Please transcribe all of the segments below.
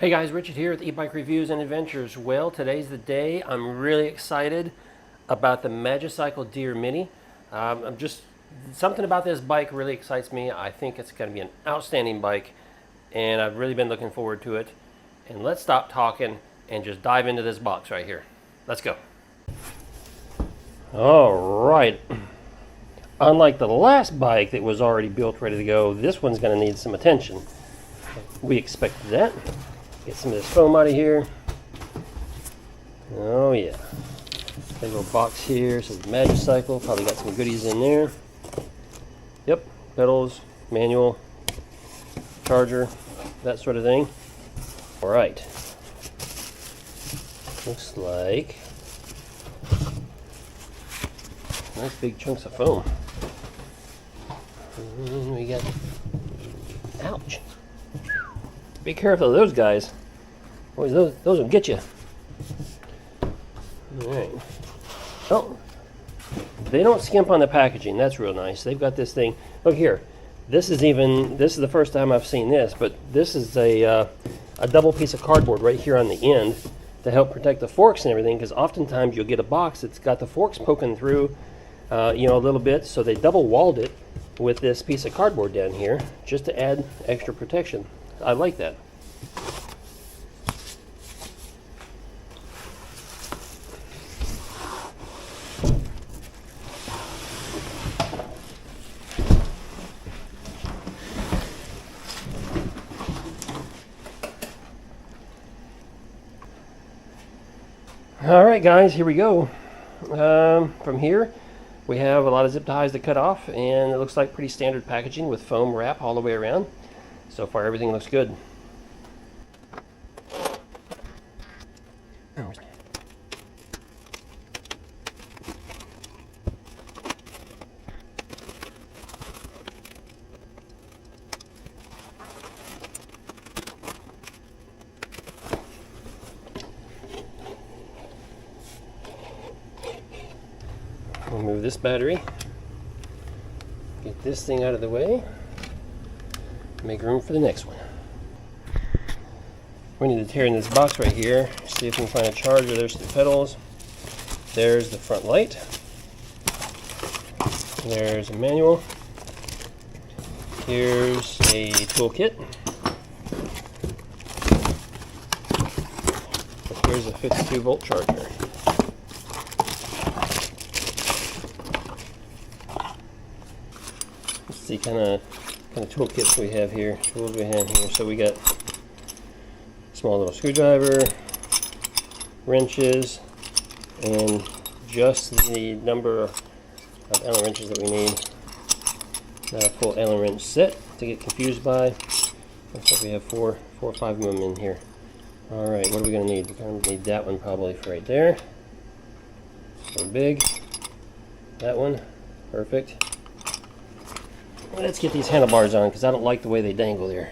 Hey guys, Richard here with E-Bike Reviews and Adventures. Well, today's the day. I'm really excited about the Magicycle Deer Mini. Something about this bike really excites me. I think it's going to be an outstanding bike, and I've really been looking forward to it. And let's stop talking and just dive into this box right here. Let's go. All right. Unlike the last bike that was already built, ready to go, this one's going to need some attention. We expected that. Get some of this foam out of here. Oh yeah. Got a little box here, says Magicycle, probably got some goodies in there. Yep, pedals, manual, charger, that sort of thing. Alright. Looks like nice big chunks of foam. And we got, ouch. Be careful of those guys. Boys, those will get you. Alright. Oh, they don't skimp on the packaging. That's real nice. They've got this thing. Look here. This is the first time I've seen this, but this is a double piece of cardboard right here on the end to help protect the forks and everything, because oftentimes you'll get a box that's got the forks poking through, a little bit, so they double walled it with this piece of cardboard down here just to add extra protection. I like that. All right, guys, here we go. From here, we have a lot of zip ties to cut off, and it looks like pretty standard packaging with foam wrap all the way around. So far, everything looks good. We'll move this battery, get this thing out of the way, make room for the next one. We need to tear in this box right here, see if we can find a charger. There's the pedals, there's the front light, there's a manual, here's a toolkit, here's a 52-volt charger. Let's see kind of toolkits we have here, tools we have here. So we got small little screwdriver, wrenches, and just the number of Allen wrenches that we need. Not a full Allen wrench set to get confused by. Looks like we have four or five of them in here. All right, what are we going to need? We're going to need that one probably for right there. So big. That one, perfect. Let's get these handlebars on because I don't like the way they dangle there.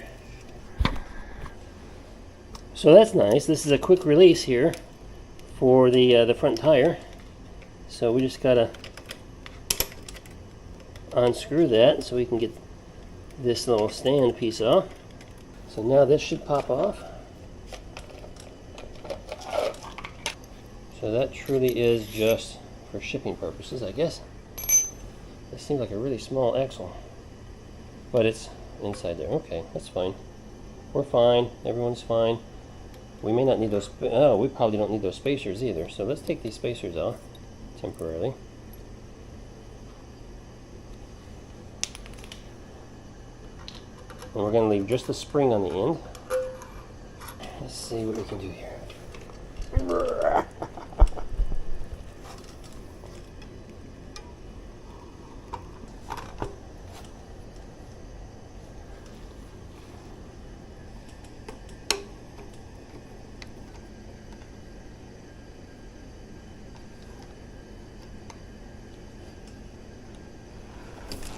So that's nice. This is a quick release here for the front tire. So we just gotta unscrew that so we can get this little stand piece off. So now this should pop off. So that truly is just for shipping purposes, I guess. This seems like a really small axle, but it's inside there. Okay, that's fine. We're fine. Everyone's fine. We may not need those. Oh, we probably don't need those spacers either. So let's take these spacers off temporarily. And we're going to leave just the spring on the end. Let's see what we can do here.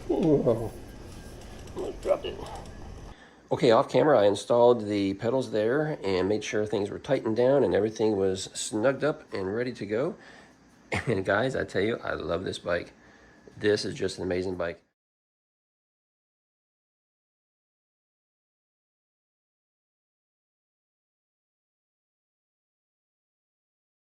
Whoa, almost dropped it. Okay, off camera I installed the pedals there and made sure things were tightened down and everything was snugged up and ready to go. And guys, I tell you, I love this bike. This is just an amazing bike.